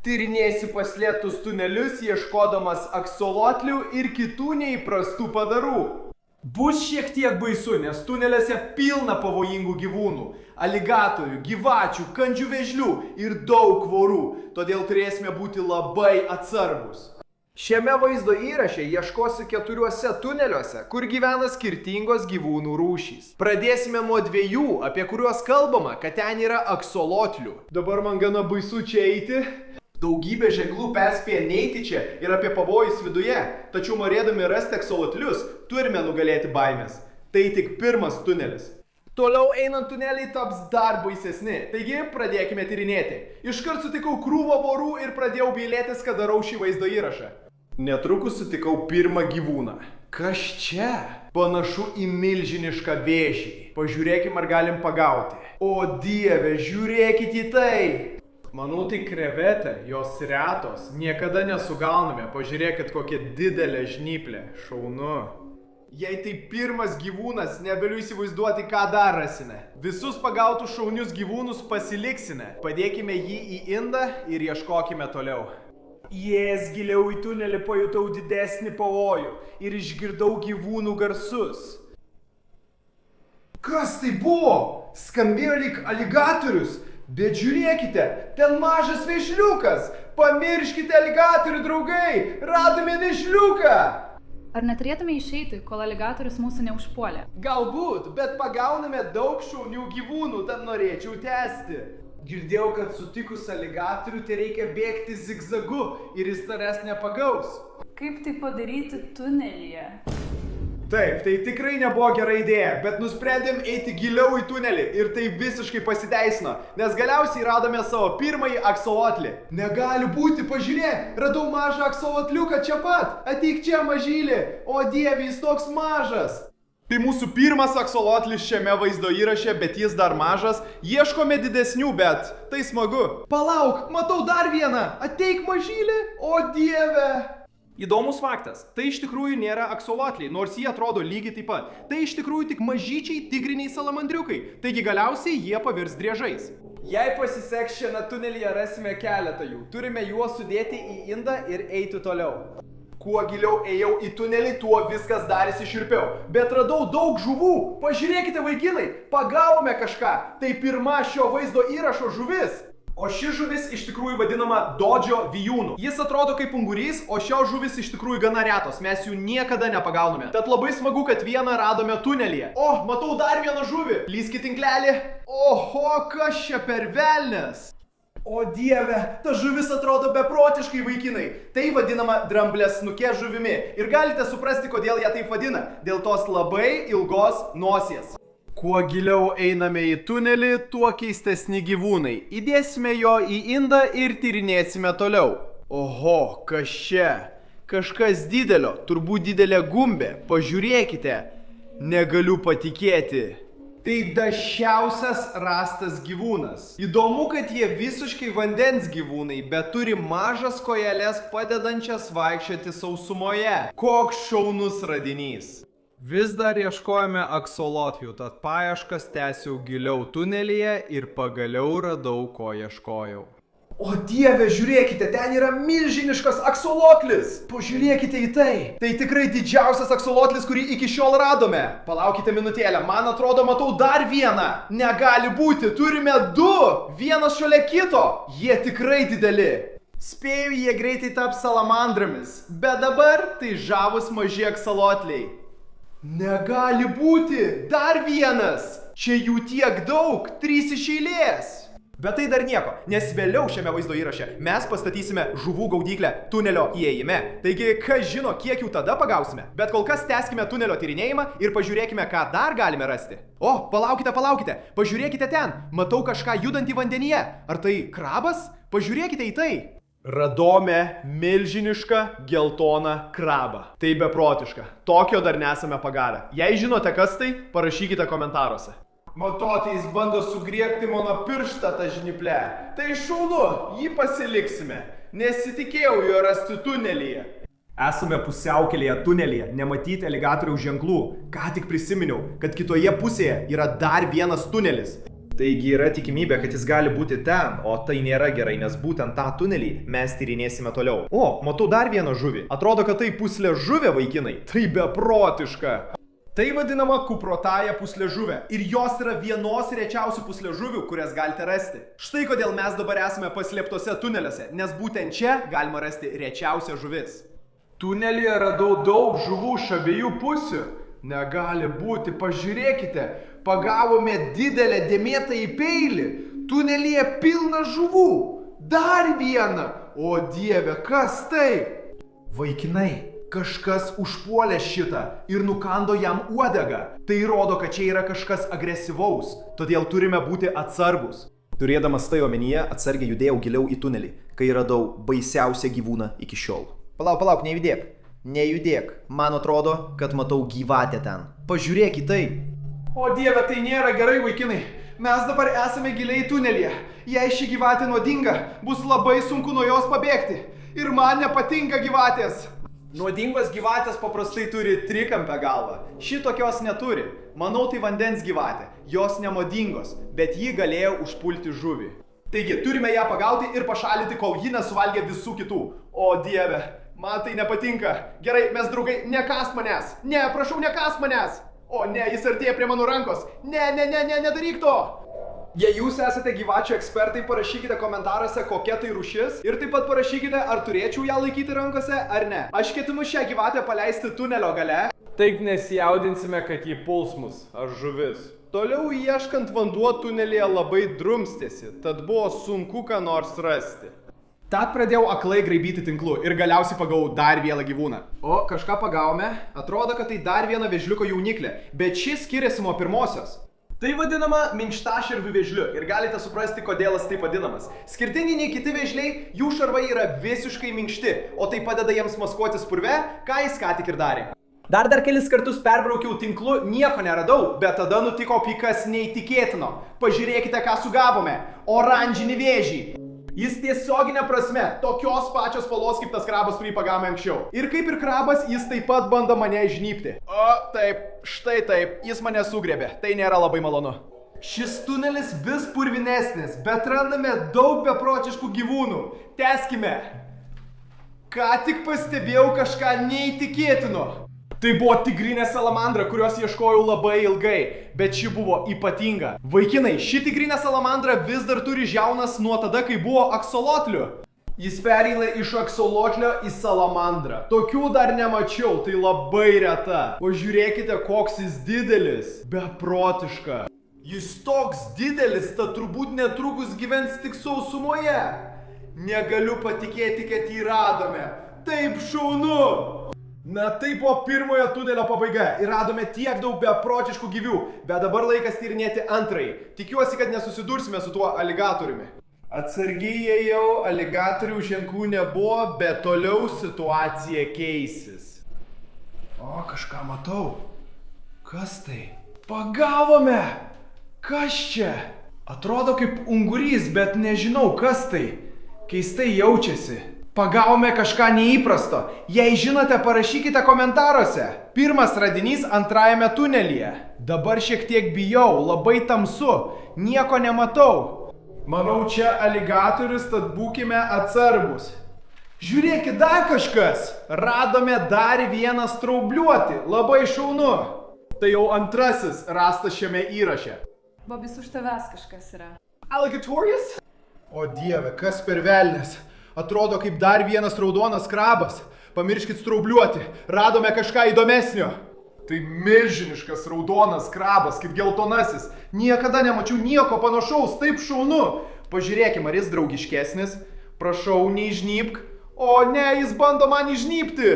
Tyrinėsiu paslėptus tunelius, ieškodamas aksolotlių ir kitų neįprastų padarų. Bus šiek tiek baisu, nes tuneliuose pilna pavojingų gyvūnų, aligatorių, gyvačių, kandžių vėžlių ir daug vorų, todėl turėsime būti labai atsargus. Šiame vaizdo įraše ieškosiu 4 tuneliuose, kur gyvena skirtingos gyvūnų rūšys. Pradėsime nuo 2, apie kuriuos kalbama, kad ten yra aksolotlių. Dabar man gana baisu čia eiti. Daugybė ženklų perspėja neiti čia ir apie pavojus viduje, tačiau norėdami rasti aksolotlius, turime nugalėti baimės. Tai tik pirmas tunelis. Toliau einant tuneliai taps dar baisesni, taigi pradėkime tyrinėti. Iškart sutikau krūvą vorų ir pradėjau gailėtis, kad darau šį vaizdo įrašą. Netrukus sutikau pirmą gyvūną. Kas čia? Panašu į milžinišką vėžį. Pažiūrėkim, ar galim pagauti. O Dieve, žiūrėkit į tai! Manau, tai krevetė, jos retos, niekada nesugauname. Pažiūrėkit, kokia didelė žnyplė. Šaunu. Jei tai pirmas gyvūnas, negaliu įsivaizduoti, ką dar rasime. Visus pagautus šaunius gyvūnus pasiliksime. Padėkime jį į indą ir ieškokime toliau. Įėjęs giliau į tunelį pajutau didesnį pavojų ir išgirdau gyvūnų garsus. Kas tai buvo? Skambėjo lyg aligatorius. Bet žiūrėkite, ten mažas vėžliukas. Pamirškite aligatorių, draugai. Radome vėžliuką. Ar neturėtume išeiti, kol aligatorius mūsų neužpuolė? Galbūt, bet pagauname daug šaunių gyvūnų, tad norėčiau tęsti. Girdėjau, kad sutikus aligatorių tai reikia bėgti zigzagu ir jis tavęs nepagaus. Kaip tai padaryti tunelyje? Taip, tai tikrai nebuvo gera idėja, bet nusprendėm eiti giliau į tunelį ir tai visiškai pasiteisino, nes galiausiai radome savo pirmąjį aksolotlį. Negali būti, pažiūrėk, radau mažą aksolotliuką čia pat. Ateik čia, mažylį, o Dieve, jis toks mažas. Tai mūsų pirmas aksolotlis šiame vaizdo įraše, bet jis dar mažas. Ieškome didesnių, bet tai smagu. Palauk, matau dar vieną. Ateik, mažylį, o Dieve. Įdomus faktas, tai iš tikrųjų nėra aksolotliai, nors jie atrodo lygiai taip pat. Tai iš tikrųjų tik mažyčiai tigriniai salamandriukai, taigi galiausiai jie pavirs driežais. Jei pasiseks šiame tunelyje rasime keletą jų, turime juos sudėti į indą ir eiti toliau. Kuo giliau ėjau į tunelį, tuo viskas darėsi šiurpiau, bet radau daug žuvų. Pažiūrėkite, vaikinai, pagavome kažką, tai pirma šio vaizdo įrašo žuvis. O ši žuvis iš tikrųjų vadinama dodžio vijūnu. Jis atrodo kaip ungurys, o šios žuvis iš tikrųjų gana retos, mes jų niekada nepagauname. Tad labai smagu, kad vieną radome tunelyje. O, matau dar vieną žuvį. Lyskit tinklelį. Oho, kas čia per velnias? O Dieve, ta žuvis atrodo beprotiškai, vaikinai. Tai vadinama dramblesnuke žuvimi. Ir galite suprasti, kodėl ją taip vadina. Dėl tos labai ilgos nosies. Kuo giliau einame į tunelį, tuo keistesni gyvūnai. Įdėsime jo į indą ir tyrinėsime toliau. Oho, kas čia? Kažkas didelio, turbūt didelė gumbė. Pažiūrėkite. Negaliu patikėti. Tai dažniausias rastas gyvūnas. Įdomu, kad jie visiškai vandens gyvūnai, bet turi mažas kojeles padedančias vaikščioti sausumoje. Koks šaunus radinys. Vis dar ieškojame aksolotlių, tad paieškas tęsiau giliau tunelyje ir pagaliau radau, ko ieškojau. O Dieve, žiūrėkite, ten yra milžiniškas aksolotlis. Pažiūrėkite į tai. Tai tikrai didžiausias aksolotlis, kurį iki šiol radome. Palaukite minutėlę, man atrodo, matau dar vieną. Negali būti, turime 2, vienas šalia kito. Jie tikrai dideli. Spėju, jie greitai taps salamandramis, bet dabar tai žavus maži aksolotliai. Negali būti! Dar vienas! Čia jų tiek daug! 3 iš eilės! Bet tai dar nieko, nes vėliau šiame vaizdo įraše mes pastatysime žuvų gaudyklę tunelio įėjime. Taigi, kas žino, kiek jų tada pagausime. Bet kol kas tęskime tunelio tyrinėjimą ir pažiūrėkime, ką dar galime rasti. O, palaukite, palaukite! Pažiūrėkite ten! Matau kažką judantį vandenyje. Ar tai krabas? Pažiūrėkite į tai! Radome milžinišką geltoną krabą. Tai beprotiška. Tokio dar nesame pagavę. Jei žinote, kas tai, parašykite komentaruose. Matote, jis bando sugriebti mano pirštą tą žnyplę. Tai šaunu, jį pasiliksime. Nesitikėjau jo rasti tunelyje. Esame pusiaukelėje tunelyje, nematyti aligatoriaus ženklų. Ką tik prisiminiau, kad kitoje pusėje yra dar vienas tunelis. Taigi yra tikimybė, kad jis gali būti ten, o tai nėra gerai, nes būtent tą tunelį mes tyrinėsime toliau. O, matau dar vieną žuvį. Atrodo, kad tai puslė žuvė, vaikinai. Tai beprotiška. Tai vadinama kuprotąja puslėžuvė ir jos yra vienos rečiausių puslėžuvių, kurias galite rasti. Štai kodėl mes dabar esame paslėptose tuneliuose, nes būtent čia galima rasti rečiausią žuvis. Tunelyje radau daug žuvų iš abiejų pusių. Negali būti, pažiūrėkite, pagavome didelę dėmėtąjį peilį. Tunelyje pilna žuvų. Dar vieną. O dieve, kas tai? Vaikinai. Kažkas užpuolė šitą ir nukando jam uodegą. Tai rodo, kad čia yra kažkas agresyvaus, todėl turime būti atsargus. Turėdamas tai omenyje, atsargiai judėjau giliau į tunelį, kai radau baisiausią gyvūną iki šiol. Palauk, nejudėk. Nejudėk. Man atrodo, kad matau gyvatę ten. Pažiūrėk į tai. O dieve, tai nėra gerai, vaikinai. Mes dabar esame giliai tunelyje. Jei ši gyvatė nuodinga, bus labai sunku nuo jos pabėgti. Ir man nepatinka gyvatės. Nuodingos gyvatės paprastai turi trikampę galvą. Šitokios neturi. Manau, tai vandens gyvatė. Jos nenuodingos, bet ji galėjo užpulti žuvį. Taigi, turime ją pagauti ir pašalinti, kol ji nesuvalgė visų kitų. O dieve, man tai nepatinka. Gerai, mes draugai, nekąsk manęs. Ne, prašau, nekąsk manęs. O ne, jis artėja prie mano rankos. Ne, nedaryk to. Jei jūs esate gyvačių ekspertai, parašykite komentaruose, kokia tai rūšis. Ir taip pat parašykite, ar turėčiau ją laikyti rankose, ar ne. Aš ketinu šią gyvatę paleisti tunelio gale. Taip nesijaudinsime, kad jį puls mus, ar žuvis. Toliau ieškant vanduo tunelėje labai drumstėsi, tad buvo sunku ką nors rasti. Tad pradėjau aklai graibyti tinklu ir galiausiai pagavau dar vieną gyvūną. O, kažką pagavome. Atrodo, kad tai dar viena vėžliuko jauniklė, bet šis skiriasi nuo pirmosios. Tai vadinama minkštašervių vėžliu ir galite suprasti, kodėl jis taip vadinamas. Skirtingai nei kiti vėžliai, jų šarvai yra visiškai minkšti, o tai padeda jiems maskuotis purve, ką jis ką tik ir darė. Dar kelis kartus perbraukiau tinklu, nieko neradau, bet tada nutiko pikas neįtikėtino. Pažiūrėkite, ką sugavome. Oranžinį vėžį. Jis tiesioginė prasme, tokios pačios spalvos kaip tas krabas, kurį pagavome anksčiau. Ir kaip ir krabas, jis taip pat bando mane įžnybti. O, taip, štai taip, jis mane sugriebė. Tai nėra labai malonu. Šis tunelis vis purvinesnis, bet randame daug beprotiškų gyvūnų. Tęskime. Ką tik pastebėjau kažką neįtikėtino. Tai buvo tigrinė salamandra, kurios ieškojau labai ilgai, bet ši buvo ypatinga. Vaikinai, ši tigrinė salamandra vis dar turi žiaunas nuo tada, kai buvo aksolotliu. Jis pereina iš aksolotlio į salamandrą. Tokių dar nemačiau, tai labai reta. O žiūrėkite, koks jis didelis. Beprotiška. Jis toks didelis, tad turbūt netrukus gyvens tik sausumoje. Negaliu patikėti, kad jį radome. Taip šaunu. Na tai buvo pirmojo tunelio pabaiga ir radome tiek daug beprotiškų gyvių, bet dabar laikas tyrinėti antrąjį. Tikiuosi, kad nesusidursime su tuo aligatoriumi. Atsargiai ėjau, aligatorių ženklų nebuvo, bet toliau situacija keisis. O, kažką matau. Kas tai? Pagavome! Kas čia? Atrodo kaip ungurys, bet nežinau, kas tai. Keistai jaučiasi. Pagavome kažką neįprasto. Jei žinote, parašykite komentaruose. Pirmas radinys antrajame tunelyje. Dabar šiek tiek bijau, labai tamsu. Nieko nematau. Manau, čia aligatorius, tad būkime atsargus. Žiūrėkit, dar kažkas. Radome dar vieną straubliuotį. Labai šaunu. Tai jau antrasis rastas šiame įraše. Bobis, už tavęs kažkas yra. Alligatorius? O dieve, kas per velnias? Atrodo kaip dar vienas raudonas krabas. Pamirškit straubliuoti. Radome kažką įdomesnio. Tai milžiniškas raudonas krabas, kaip geltonasis. Niekada nemačiau nieko panašaus, taip šaunu. Pažiūrėkime, ar jis draugiškesnis. Prašau, neižnypk. O ne, jis bando man įžnypti.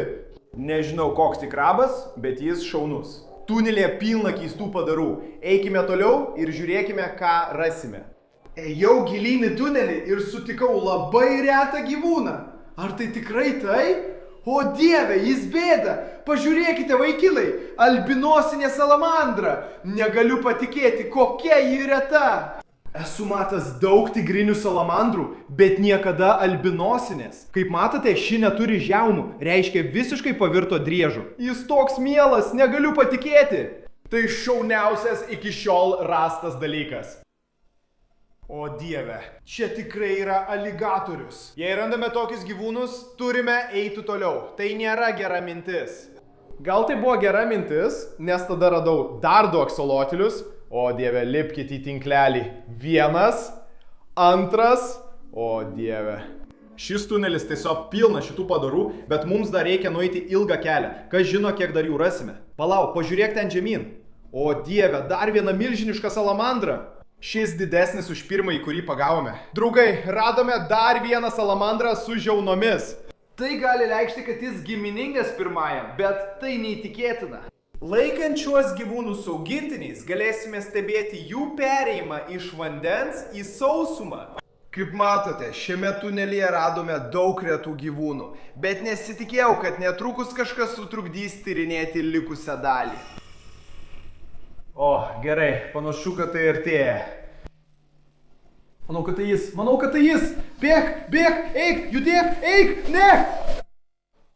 Nežinau, koks tai krabas, bet jis šaunus. Tunelėje pilna keistų padarų. Eikime toliau ir žiūrėkime, ką rasime. Ėjau gilyn į tunelį ir sutikau labai retą gyvūną. Ar tai tikrai tai? O dieve, jis bėda. Pažiūrėkite, vaikinai, albinosinė salamandra. Negaliu patikėti, kokia ji reta. Esu matęs daug tigrinių salamandrų, bet niekada albinosinės. Kaip matote, ši neturi žiaunų, reiškia visiškai pavirto driežu. Jis toks mielas, negaliu patikėti. Tai šauniausias iki šiol rastas dalykas. O dieve, čia tikrai yra aligatorius. Jei randame tokius gyvūnus, turime eiti toliau. Tai nėra gera mintis. Gal tai buvo gera mintis, nes tada radau dar 2 aksolotlius. O dieve, lipkite į tinklelį. 1, 2, o dieve. Šis tunelis tiesiog pilnas šitų padarų, bet mums dar reikia nueiti ilgą kelią. Kas žino, kiek dar jų rasime. Palauk, pažiūrėk ten žemyn. O dieve, dar viena milžiniška salamandra. Šis didesnis už pirmąjį, kurį pagavome. Draugai, radome dar vieną salamandrą su žiaunomis. Tai gali reikšti, kad jis giminingas pirmajam, bet tai neįtikėtina. Laikant šiuos gyvūnus augintiniais, galėsime stebėti jų perėjimą iš vandens į sausumą. Kaip matote, šiame tunelyje radome daug retų gyvūnų, bet nesitikėjau, kad netrukus kažkas sutrukdys tyrinėti likusią dalį. O, gerai, panašu, kad tai artėja. Manau, kad tai jis. Bėk, eik, judėk, eik, ne!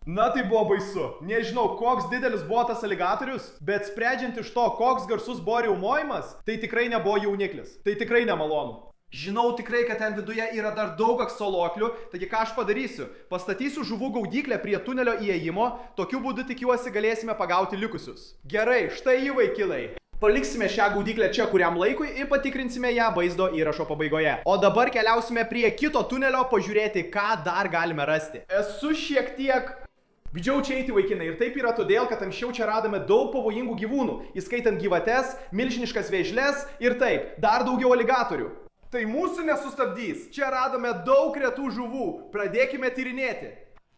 Na, tai buvo baisu. Nežinau, koks didelis buvo tas aligatorius, bet sprendžiant iš to, koks garsus buvo riaumojimas, tai tikrai nebuvo jauniklis. Tai tikrai nemalonu. Žinau tikrai, kad ten viduje yra dar daug aksolotlių, taigi ką aš padarysiu? Pastatysiu žuvų gaudyklę prie tunelio įėjimo, tokiu būdu tikiuosi galėsime pagauti likusius. Gerai, štai jį vaikinai. Paliksime šią gaudyklę čia kuriam laikui ir patikrinsime ją vaizdo įrašo pabaigoje. O dabar keliausime prie kito tunelio pažiūrėti, ką dar galime rasti. Esu šiek tiek... Bidžiau čia eiti vaikinai ir taip yra todėl, kad anksčiau čia radome daug pavojingų gyvūnų, įskaitant gyvates, milžiniškas vėžles ir taip, dar daugiau aligatorių. Tai mūsų nesustabdys. Čia radome daug retų žuvų. Pradėkime tyrinėti.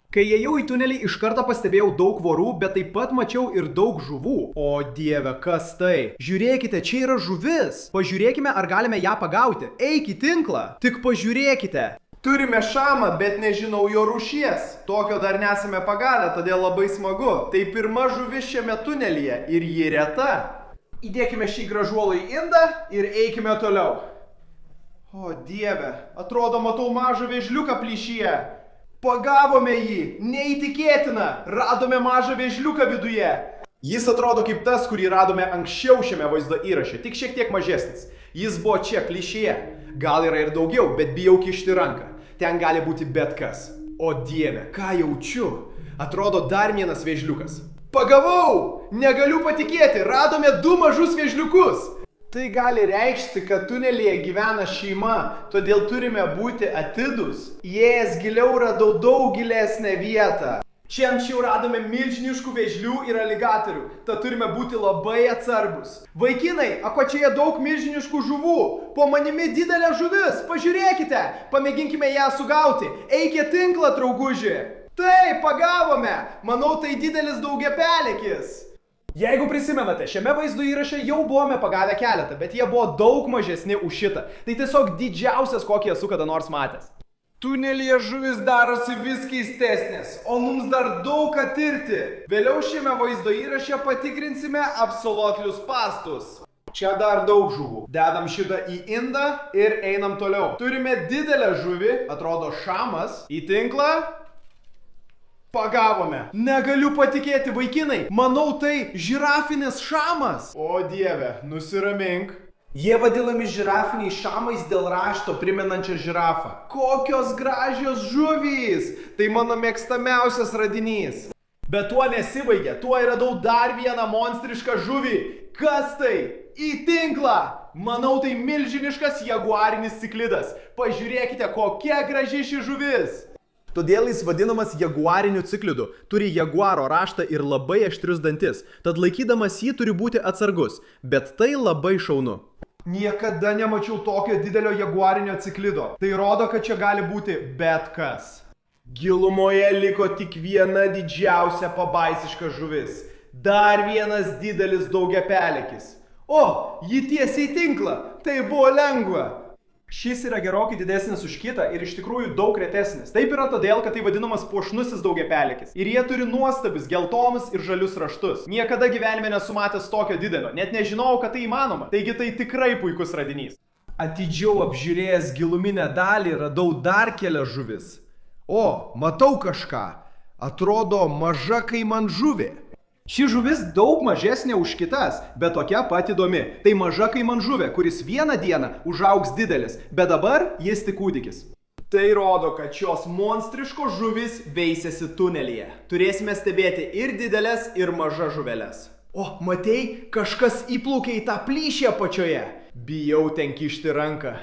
Kai įėjau į tunelį, iš karto pastebėjau daug vorų, bet taip pat mačiau ir daug žuvų. O dieve, kas tai? Žiūrėkite, čia yra žuvis. Pažiūrėkime, ar galime ją pagauti. Eik į tinklą. Tik pažiūrėkite. Turime šamą, bet nežinau jo rūšies. Tokio dar nesame pagavę, todėl labai smagu. Tai pirma žuvis šiame tunelyje ir ji reta. Įdėkime šį gražuolą į indą ir eikime toliau. O dieve, atrodo matau mažą vėžliuką plyšyje. Pagavome jį, neįtikėtina, radome mažą vėžliuką viduje. Jis atrodo kaip tas, kurį radome anksčiau šiame vaizdo įraše, tik šiek tiek mažesnis. Jis buvo čia plyšyje. Gal yra ir daugiau, bet bijau kišti ranką. Ten gali būti bet kas. O dieve, ką jaučiu? Atrodo dar vienas vėžliukas. Pagavau! Negaliu patikėti, radome 2 mažus vėžliukus. Tai gali reikšti, kad tunelyje gyvena šeima, todėl turime būti atidūs. Įėjęs giliau radau daug gilesnę vietą. Čia anksčiau radome milžiniškų vėžlių ir aligatorių, tad turime būti labai atsargus. Vaikinai, apačioje daug milžiniškų žuvų. Po manimi didelė žuvis, pažiūrėkite, pamėginkime ją sugauti. Eikė tinklą, drauguži. Taip, pagavome. Manau, tai didelis daugiapelekis. Jeigu prisimenate, šiame vaizdo įraše jau buvome pagavę keletą, bet jie buvo daug mažesni už šitą. Tai tiesiog didžiausias, kokį esu kada nors matęs. Tunelyje žuvis darosi vis keistesnės, o mums dar daug ką tirti. Vėliau šiame vaizdo įraše patikrinsime aksolotlius spąstus. Čia dar daug žuvų. Dedam šitą į indą ir einam toliau. Turime didelę žuvį, atrodo šamas, į tinklą. Pagavome. Negaliu patikėti, vaikinai. Manau, tai žirafinis šamas. O dieve, nusiramink. Jie vadinami žirafiniais šamais dėl rašto primenančio žirafą. Kokios gražios žuvys. Tai mano mėgstamiausias radinys. Bet tuo nesibaigia. Tuo radau dar vieną monstrišką žuvį. Kas tai? Į tinklą. Manau, tai milžiniškas jaguarinis ciklidas. Pažiūrėkite, kokia graži ši žuvis. Todėl jis vadinamas jaguariniu ciklidu, turi jaguaro raštą ir labai aštrius dantis, tad laikydamas jį turi būti atsargus, bet tai labai šaunu. Niekada nemačiau tokio didelio jaguarinio ciklido, tai rodo, kad čia gali būti bet kas. Gilumoje liko tik viena didžiausia pabaisiška žuvis, dar vienas didelis daugiapelekis. O, ji tiesiai į tinklą, tai buvo lengva. Šis yra gerokai didesnis už kitą ir iš tikrųjų daug retesnis. Taip yra todėl, kad tai vadinamas puošnusis daugiapelekis. Ir jie turi nuostabius geltonus ir žalius raštus. Niekada gyvenime nesu matęs tokio didelio, net nežinojau, kad tai įmanoma. Taigi tai tikrai puikus radinys. Atidžiau apžiūrėjęs giluminę dalį radau dar kelias žuvis. O, matau kažką. Atrodo maža kaimanžuvė. Ši žuvis daug mažesnė už kitas, bet tokia pat įdomi. Tai maža kaimanžuvė, kuris vieną dieną užaugs didelis, bet dabar jis tik kūdikis. Tai rodo, kad šios monstriškos žuvis veisiasi tunelyje. Turėsime stebėti ir didelės, ir mažas žuveles. O, matei, kažkas įplaukė į tą plyšį apačioje. Bijau ten kišti ranką.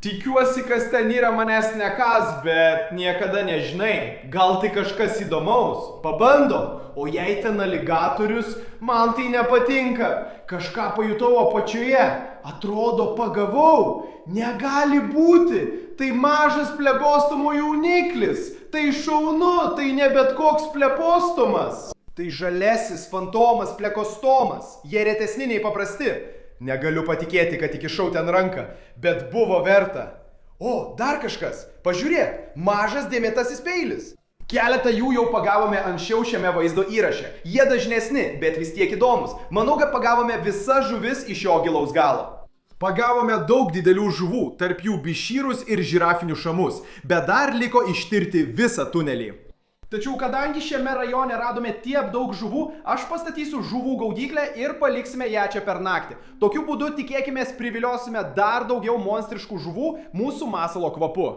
Tikiuosi, kas ten yra, manęs nekas, bet niekada nežinai. Gal tai kažkas įdomaus. Pabandom. O jei ten aligatorius, man tai nepatinka. Kažką pajutau apačioje. Atrodo, pagavau. Negali būti. Tai mažas plepostomo jauniklis. Tai šaunu, tai ne bet koks plepostomas. Tai žalesis fantomas plekostomas. Jie retesni nei paprasti. Negaliu patikėti, kad įkišau ten ranką, bet buvo verta. O, dar kažkas. Pažiūrėk, mažas dėmėtasis peilis. Keletą jų jau pagavome anksčiau šiame vaizdo įraše. Jie dažnesni, bet vis tiek įdomus. Manau, kad pagavome visas žuvis iš jo gilaus galo. Pagavome daug didelių žuvų, tarp jų bišyrus ir žirafinius šamus, bet dar liko ištirti visą tunelį. Tačiau kadangi šiame rajone radome tiek daug žuvų, aš pastatysiu žuvų gaudyklę ir paliksime ją čia per naktį. Tokiu būdu tikėkimės priviliosime dar daugiau monstriškų žuvų mūsų masalo kvapu.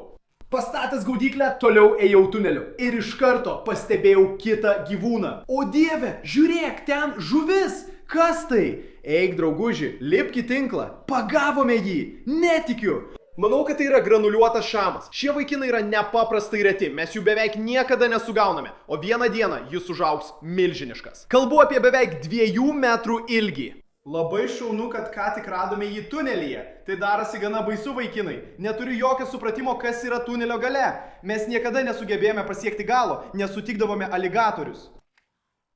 Pastatęs gaudyklę, toliau ėjau tuneliu ir iš karto pastebėjau kitą gyvūną. O dieve, žiūrėk, ten žuvis! Kas tai? Eik, drauguži, lipk į tinklą. Pagavome jį. Netikiu. Manau, kad tai yra granuliuotas šamas. Šie vaikinai yra nepaprastai reti, mes jų beveik niekada nesugauname, o vieną dieną jis užaugs milžiniškas. Kalbu apie beveik 2 metrų ilgį. Labai šaunu, kad ką tik radome jį tunelyje. Tai darosi gana baisu, vaikinai. Neturiu jokio supratimo, kas yra tunelio gale. Mes niekada nesugebėjome pasiekti galo, nesutikdavome aligatorius.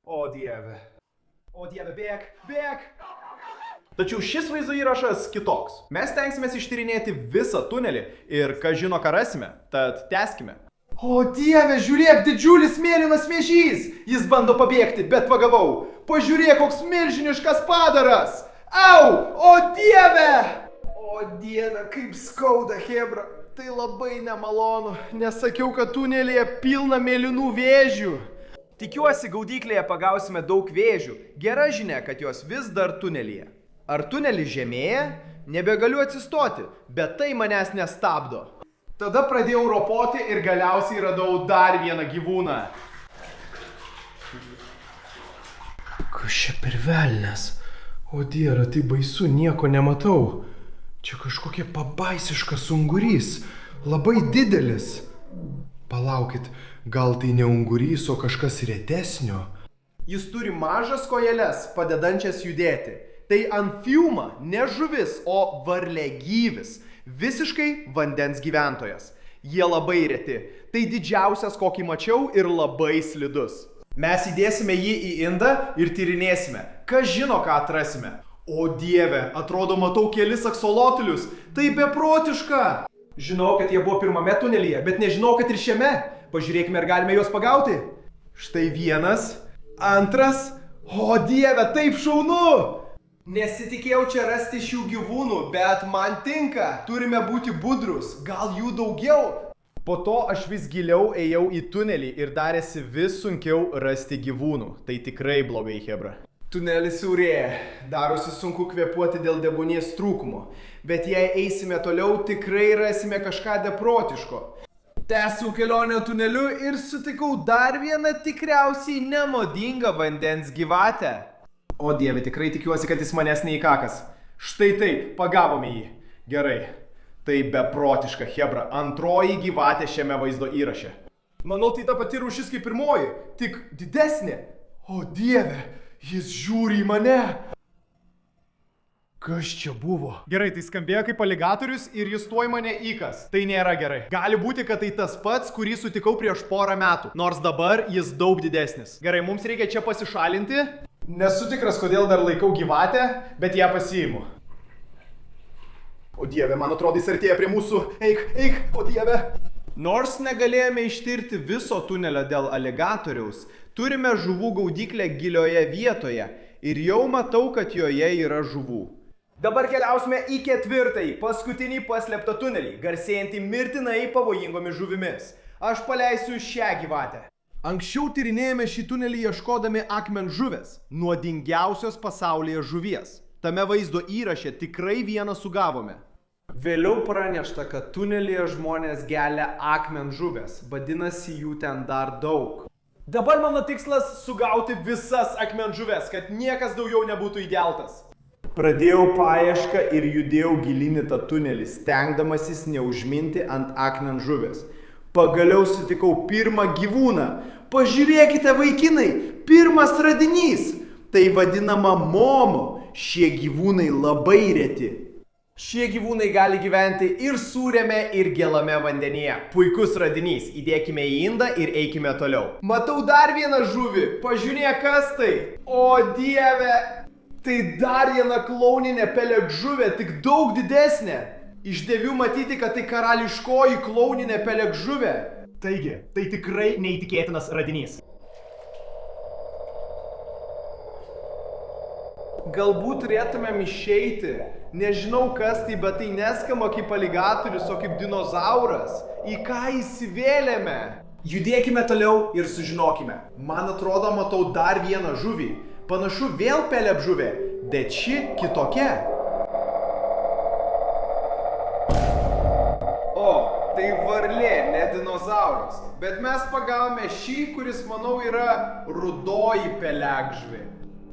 O dieve. O dieve, bėk, bėk. Tačiau šis vaizdo įrašas kitoks. Mes tenksimės ištyrinėti visą tunelį ir ką žino, ką rasime, tad tęskime. O dieve, žiūrėk, didžiulis mėlynas vėžys. Jis bando pabėgti, bet pagavau. Pažiūrėk, koks milžiniškas padaras. Au, o dieve! O dieve, kaip skauda, hebra. Tai labai nemalonu. Nesakiau, kad tunelyje pilna mėlynų vėžių. Tikiuosi, gaudyklėje pagausime daug vėžių. Gera žinia, kad jos vis dar tunelyje. Ar tunelis žemėja? Nebegaliu atsistoti, bet tai manęs nestabdo. Tada pradėjau ropoti ir galiausiai radau dar vieną gyvūną. Kas čia per velnias? O dieve, tai baisu, nieko nematau. Čia kažkokia pabaisiškas ungurys. Labai didelis. Palaukit, gal tai ne ungurys, o kažkas retesnio? Jis turi mažas kojeles, padedančias judėti. Tai amfiuma, ne žuvis, o varliagyvis. Visiškai vandens gyventojas. Jie labai reti. Tai didžiausias, kokį mačiau, ir labai slidus. Mes įdėsime jį į indą ir tyrinėsime. Kas žino, ką atrasime? O dieve, atrodo matau kelis aksolotlius. Tai beprotiška. Žinau, kad jie buvo pirmame tunelyje, bet nežinau, kad ir šiame. Pažiūrėkime, ar galime juos pagauti. Štai vienas, antras. O dieve, taip šaunu! Nesitikėjau čia rasti šių gyvūnų, bet man tinka. Turime būti budrus, gal jų daugiau. Po to aš vis giliau ėjau į tunelį ir darėsi vis sunkiau rasti gyvūnų. Tai tikrai blogai, hebra. Tunelis siaurėja, darosi sunku kvėpuoti dėl deguonies trūkumo. Bet jei eisime toliau, tikrai rasime kažką beprotiško. Tęsiau kelionę tuneliu ir sutikau dar vieną tikriausiai nemodingą vandens gyvatę. O dieve, tikrai tikiuosi, kad jis manęs neįkakas. Štai taip, pagavome jį. Gerai. Tai beprotiška, hebra. Antroji gyvatė šiame vaizdo įraše. Manau, tai ta pati rūšis kaip pirmoji, tik didesnė. O dieve, jis žiūri į mane. Kas čia buvo? Gerai, tai skambėjo kaip aligatorius ir jis tuoj mane įkas. Tai nėra gerai. Gali būti, kad tai tas pats, kurį sutikau prieš porą metų. Nors dabar jis daug didesnis. Gerai, mums reikia čia pasišalinti. Nesu tikras, kodėl dar laikau gyvatę, bet ją pasiimu. O dieve, man atrodo, jis artėja prie mūsų. Eik, eik, o dieve. Nors negalėjome ištirti viso tunelio dėl aligatoriaus, turime žuvų gaudyklę gilioje vietoje ir jau matau, kad joje yra žuvų. Dabar keliausime į 4-ąjį, paskutinį paslėptą tunelį, garsėjantį mirtinai pavojingomis žuvimis. Aš paleisiu šią gyvatę. Anksčiau tyrinėjome šį tunelį ieškodami akmenžuvės, nuodingiausios pasaulyje žuvies. Tame vaizdo įraše tikrai vieną sugavome. Vėliau pranešta, kad tunelyje žmonės gelia akmenžuvės, vadinasi jų ten dar daug. Dabar mano tikslas sugauti visas akmenžuvės, kad niekas daugiau nebūtų įgeltas. Pradėjau paiešką ir judėjau gilin į tą tunelį, stengdamasis neužminti ant akmenžuvės. Pagaliau sutikau pirmą gyvūną. Pažiūrėkite, vaikinai, pirmas radinys. Tai vadinama momo. Šie gyvūnai labai reti. Šie gyvūnai gali gyventi ir sūriame, ir gelame vandenyje. Puikus radinys. Įdėkime į indą ir eikime toliau. Matau dar vieną žuvį. Pažiūrėk, kas tai. O dieve. Tai dar viena klauninė pelegžuvė, tik daug didesnė. Iš devių matyti, kad tai karališkoji klauninė pelegžuvė. Taigi, tai tikrai neįtikėtinas radinys. Galbūt turėtumėm išeiti. Nežinau kas tai, bet tai neskamba kaip aligatorius, o kaip dinozauras. Į ką įsivėlėme? Judėkime toliau ir sužinokime. Man atrodo, matau dar vieną žuvį. Panašu vėl pelegžuvė, bet ši kitokia. O, tai varlė, ne dinozauras. Bet mes pagavome šį, kuris, manau, yra rudoji pelegžuvė.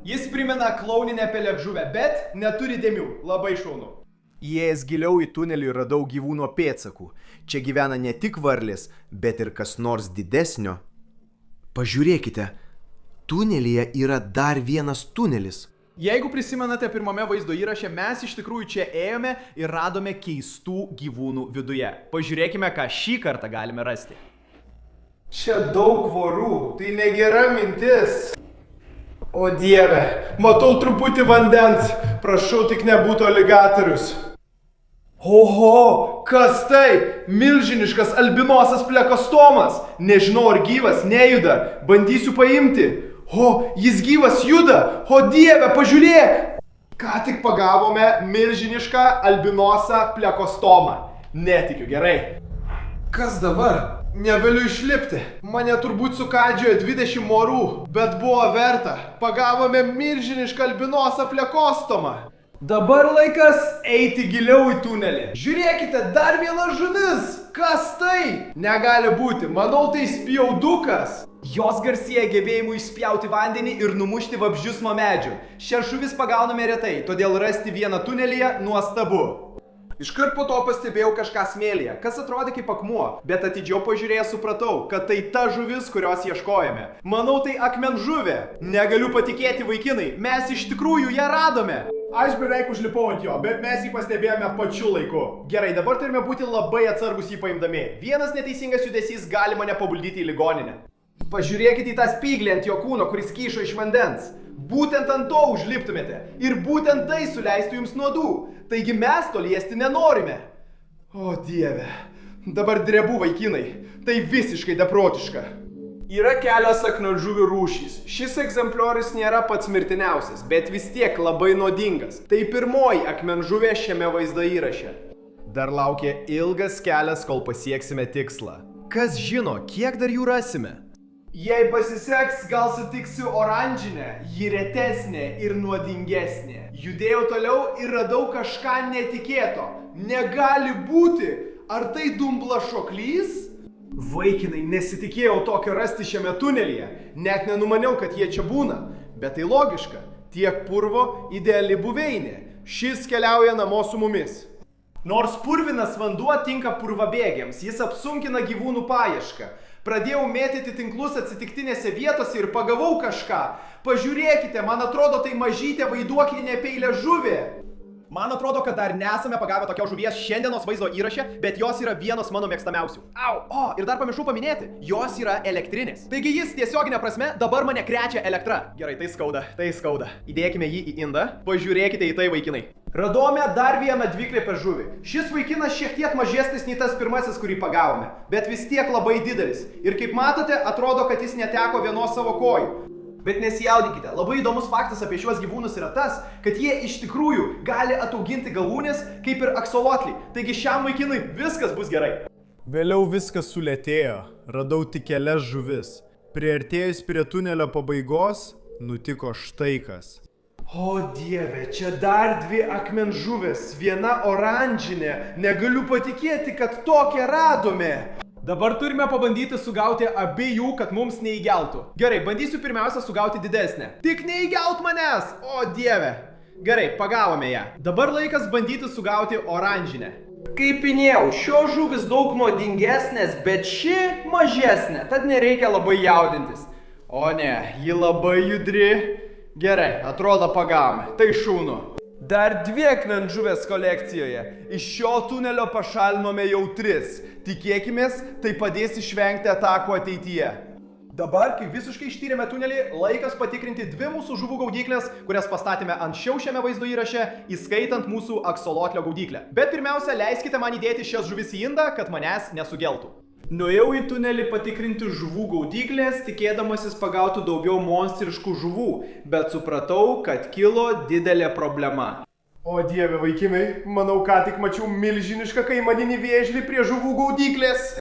Jis primena klauninę pelegžuvę, bet neturi dėmių. Labai šaunu. Įėjęs giliau į tunelį radau gyvūno pėdsakų. Čia gyvena ne tik varlės, bet ir kas nors didesnio. Pažiūrėkite, tunelyje yra dar vienas tunelis. Jeigu prisimenate pirmame vaizdo įraše, mes iš tikrųjų čia ėjome ir radome keistų gyvūnų viduje. Pažiūrėkime, ką šį kartą galime rasti. Čia daug vorų, tai negera mintis. O dieve, matau truputį vandens. Prašau, tik nebūtų aligatorius. Oho, kas tai? Milžiniškas albinosas plekostomas. Nežinau, ar gyvas, nejuda. Bandysiu paimti. O, jis gyvas juda. O dieve, pažiūrėk. Ką tik pagavome milžinišką albinosą plekostomą. Netikiu, gerai. Kas dabar? Negaliu išlipti. Mane turbūt sukadžiojo 20 morų, bet buvo verta. Pagavome milžinišką albinosą plekostomą. Dabar laikas eiti giliau į tunelį. Žiūrėkite, dar viena žuvis. Kas tai? Negali būti. Manau, tai spjaudukas. Jos garsėja gebėjimu išspjauti vandenį ir numušti vabzdžius nuo medžių. Šią žuvis pagauname retai, todėl rasti vieną tunelyje nuostabu. Iškart po to pastebėjau kažką smėlyje, kas atrodė kaip akmuo, bet atidžiau pažiūrėjęs supratau, kad tai ta žuvis, kurios ieškojame. Manau, tai akmenžuvė. Negaliu patikėti, vaikinai, mes iš tikrųjų ją radome. Aš beveik užlipau ant jo, bet mes jį pastebėjome pačiu laiku. Gerai, dabar turime būti labai atsargus jį paimdami. Vienas neteisingas judesys gali mane pabuldyti į ligoninę. Pažiūrėkite į tą spyglį ant jo kūno, kuris kyšo iš vandens. Būtent ant to užliptumėte ir būtent tai suleistų jums nuodų. Taigi mes to liesti nenorime. O dieve, dabar drebu, vaikinai. Tai visiškai beprotiška. Yra kelios akmenžuvių rūšys. Šis egzempliorius nėra pats mirtiniausias, bet vis tiek labai nuodingas. Tai pirmoji akmenžuvė šiame vaizdo įraše. Dar laukia ilgas kelias, kol pasieksime tikslą. Kas žino, kiek dar jų rasime? Jei pasiseks, gal sutiksiu oranžinę, ji retesnė ir nuodingesnė. Judėjau toliau ir radau kažką netikėto. Negali būti. Ar tai dumblašoklys? Vaikinai, nesitikėjau tokio rasti šiame tunelyje. Net nenumaniau, kad jie čia būna. Bet tai logiška. Tiek purvo, ideali buveinė. Šis keliauja namo su mumis. Nors purvinas vanduo tinka purvabėgiams, jis apsunkina gyvūnų paiešką. Pradėjau mėtyti tinklus atsitiktinėse vietose ir pagavau kažką. Pažiūrėkite, man atrodo, tai mažytė vaiduoklinė peilė žuvė. Man atrodo, kad dar nesame pagavę tokios žuvies šiandienos vaizdo įraše, bet jos yra vienos mano mėgstamiausių. Au, o, ir dar pamiršau paminėti, jos yra elektrinės. Taigi jis tiesioginė prasme dabar mane krečia elektra. Gerai, tai skauda. Įdėkime jį į indą. Pažiūrėkite į tai, vaikinai. Radome dar vieną dviklepę žuvį. Šis vaikinas šiek tiek mažesnis nei tas pirmasis, kurį pagavome, bet vis tiek labai didelis. Ir kaip matote, atrodo, kad jis neteko vienos savo kojų. Bet nesijaudinkite, labai įdomus faktas apie šiuos gyvūnus yra tas, kad jie iš tikrųjų gali atauginti galūnes kaip ir aksolotliai. Taigi šiam vaikinui viskas bus gerai. Vėliau viskas sulėtėjo. Radau tik kelias žuvis. Priartėjus prie tunelio pabaigos, nutiko štai kas. O dieve, čia dar dvi akmenžuvės, viena oranžinė. Negaliu patikėti, kad tokią radome. Dabar turime pabandyti sugauti abiejų, kad mums neįgeltų. Gerai, bandysiu pirmiausia sugauti didesnę. Tik neįgelt manęs! O dieve. Gerai, pagavome ją. Dabar laikas bandyti sugauti oranžinę. Kaip minėjau, šios žuvis daug nuodingesnės, bet ši mažesnė, tad nereikia labai jaudintis. O ne, ji labai judri. Gerai, atrodo pagavome. Tai šūnu. Dar dvi akmenžuvės kolekcijoje. Iš šio tunelio pašalinome jau 3. Tikėkimės, tai padės išvengti atakų ateityje. Dabar, kai visiškai ištyrėme tunelį, laikas patikrinti 2 mūsų žuvų gaudyklės, kurias pastatėme anksčiau šiame vaizdo įraše, įskaitant mūsų aksolotlio gaudyklę. Bet pirmiausia, leiskite man įdėti šias žuvis į indą, kad manęs nesugeltų. Nuėjau į tunelį patikrinti žuvų gaudyklės, tikėdamasis pagauti daugiau monstriškų žuvų, bet supratau, kad kilo didelė problema. O dieve vaikinai, manau, ką tik mačiau milžinišką kaimaninį vėžlį prie žuvų gaudyklės.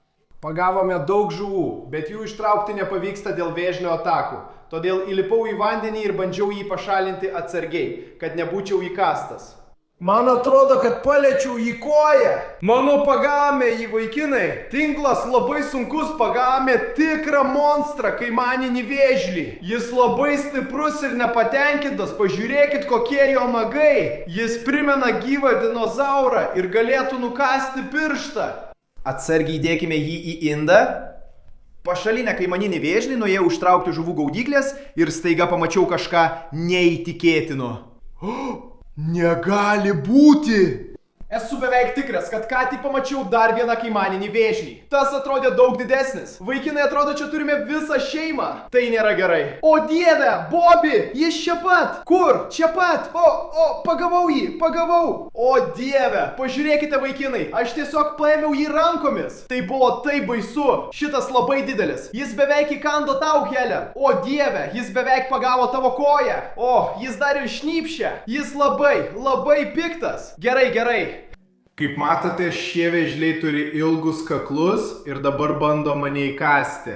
Pagavome daug žuvų, bet jų ištraukti nepavyksta dėl vėžlio atakų. Todėl įlipau į vandenį ir bandžiau jį pašalinti atsargiai, kad nebūčiau įkastas. Man atrodo, kad paliečiau jį koją. Mano pagavome jį vaikinai. Tinklas labai sunkus, pagavome tikrą monstrą, kaimaninį vėžlį. Jis labai stiprus ir nepatenkintas, pažiūrėkit kokie jo nagai. Jis primena gyvą dinozaurą ir galėtų nukasti pirštą. Atsargiai dėkime jį į indą. Pašalinę kaimaninį vėžlį nuėjau ištraukti žuvų gaudyklės ir staiga pamačiau kažką neįtikėtino. Negali būti! Esu beveik tikras, kad ką tik pamačiau dar vieną kaimaninį vėžlį. Tas atrodė daug didesnis. Vaikinai, atrodo, čia turime visą šeimą. Tai nėra gerai. O dieve, Bobi, jis čia pat. Kur? Čia pat. Pagavau jį, pagavau. O dieve, pažiūrėkite vaikinai, aš tiesiog paėmiau jį rankomis. Tai buvo taip baisu. Šitas labai didelis. Jis beveik įkando tau, Helen. O dieve, jis beveik pagavo tavo koją. O, jis dar ir šnypšia. Jis labai piktas. Gerai. Kaip matote, šie vėžliai turi ilgus kaklus ir dabar bando mane įkasti.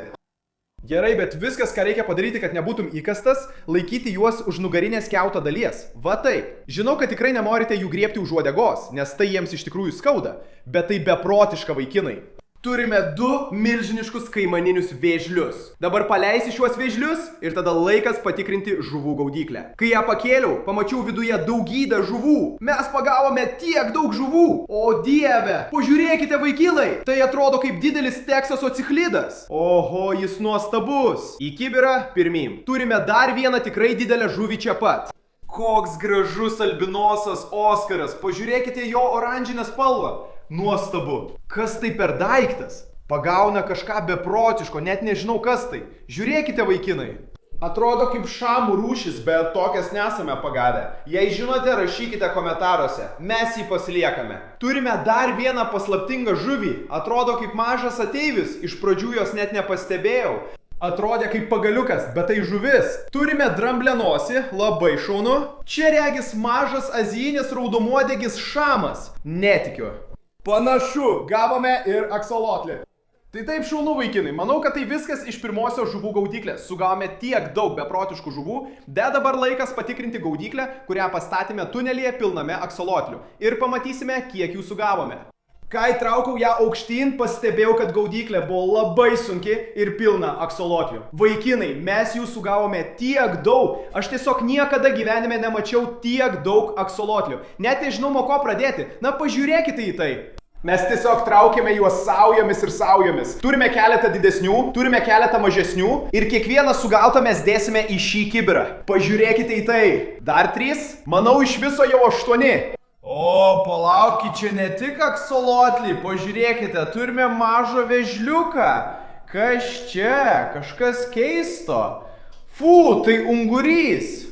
Gerai, bet viskas, ką reikia padaryti, kad nebūtum įkastas, laikyti juos už nugarinės kiauto dalies. Va taip. Žinau, kad tikrai nenorite jų griebti už uodegos, nes tai jiems iš tikrųjų skauda. Bet tai beprotiška vaikinai. Turime 2 milžiniškus kaimaninius vėžlius. Dabar paleisi šiuos vėžlius ir tada laikas patikrinti žuvų gaudyklę. Kai ją pakėliau, pamačiau viduje daugybę žuvų. Mes pagavome tiek daug žuvų. O dieve, pažiūrėkite vaikinai, tai atrodo kaip didelis Teksaso ciklidas. Oho, jis nuostabus. Į kibirą pirmyn. Turime dar vieną tikrai didelę žuvį čia pat. Koks gražus albinosas Oskaras. Pažiūrėkite jo oranžinę spalvą. Nuostabu. Kas tai per daiktas? Pagauna kažką beprotiško, net nežinau kas tai. Žiūrėkite vaikinai. Atrodo kaip šamų rūšis, bet tokias nesame pagavę. Jei žinote, rašykite komentaruose. Mes jį pasiliekame. Turime dar vieną paslaptingą žuvį. Atrodo kaip mažas ateivis. Iš pradžių jos net nepastebėjau. Atrodė kaip pagaliukas, bet tai žuvis. Turime dramblę nosį, labai šaunu. Čia regis mažas azijinis raudonuodegis šamas. Netikiu. Panašu, gavome ir aksolotlį. Tai taip šaunu vaikinai, manau, kad tai viskas iš pirmosios žuvų gaudyklės. Sugavome tiek daug beprotiškų žuvų, bet dabar laikas patikrinti gaudyklę, kurią pastatėme tunelyje pilname aksolotlių. Ir pamatysime, kiek jų sugavome. Kai traukiau ją aukštyn, pastebėjau, kad gaudyklė buvo labai sunki ir pilna aksolotlių. Vaikinai, mes jų sugavome tiek daug, aš tiesiog niekada gyvenime nemačiau tiek daug aksolotlių. Net nežinau, nuo ko pradėti. Na, pažiūrėkite į tai. Mes tiesiog traukėme juos saujomis ir saujomis. Turime keletą didesnių, turime keletą mažesnių ir kiekvieną sugautą mes dėsime į šį kibirą. Pažiūrėkite į tai. Dar 3, manau iš viso jau 8. O, palaukit, čia ne tik aksolotlį, pažiūrėkite, turime mažą vėžliuką. Kas čia? Kažkas keisto. Fu, tai ungurys.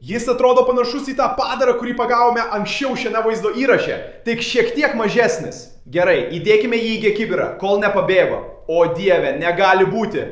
Jis atrodo panašus į tą padarą, kurį pagavome anksčiau šiame vaizdo įraše, tik šiek tiek mažesnis. Gerai, įdėkime jį į kibirą, kol nepabėgo. O dieve, negali būti.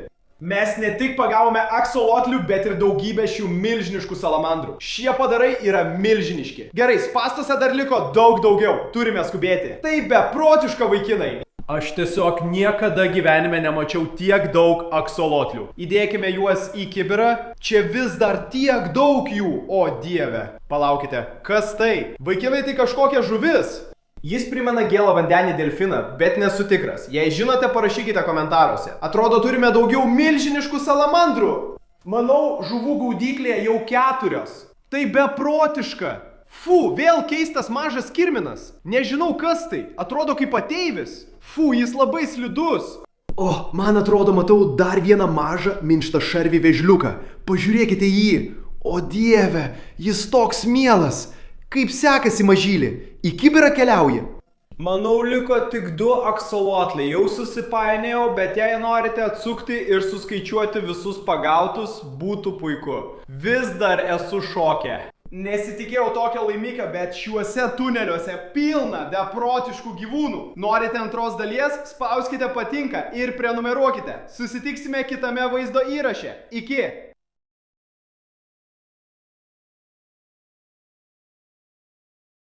Mes ne tik pagavome aksolotlių, bet ir daugybę šių milžiniškų salamandrų. Šie padarai yra milžiniški. Gerai, spąstuose dar liko daug daugiau. Turime skubėti. Tai beprotiška vaikinai. Aš tiesiog niekada gyvenime nemačiau tiek daug aksolotlių. Įdėkime juos į kibirą. Čia vis dar tiek daug jų. O dieve. Palaukite, kas tai? Vaikinai, tai kažkokia žuvis. Jis primena gėlą vandenį delfiną, bet nesu tikras. Jei žinote, parašykite komentaruose. Atrodo, turime daugiau milžiniškų salamandrų. Manau, žuvų gaudyklėje jau 4. Tai beprotiška. Fu, vėl keistas mažas kirminas. Nežinau, kas tai. Atrodo kaip ateivis. Fu, jis labai slidus. O, man atrodo, matau dar vieną mažą minkštą šarvį vėžliuką. Pažiūrėkite į jį. O dieve, jis toks mielas. Kaip sekasi mažylį? Į kibirą keliauji? Manau, liko tik 2 aksolotliai. Jau susipainėjau, bet jei norite atsukti ir suskaičiuoti visus pagautus, būtų puiku. Vis dar esu šoke. Nesitikėjau tokio laimikio, bet šiuose tuneliuose pilna beprotiškų gyvūnų. Norite antros dalies? Spauskite patinka ir prenumeruokite. Susitiksime kitame vaizdo įraše. Iki!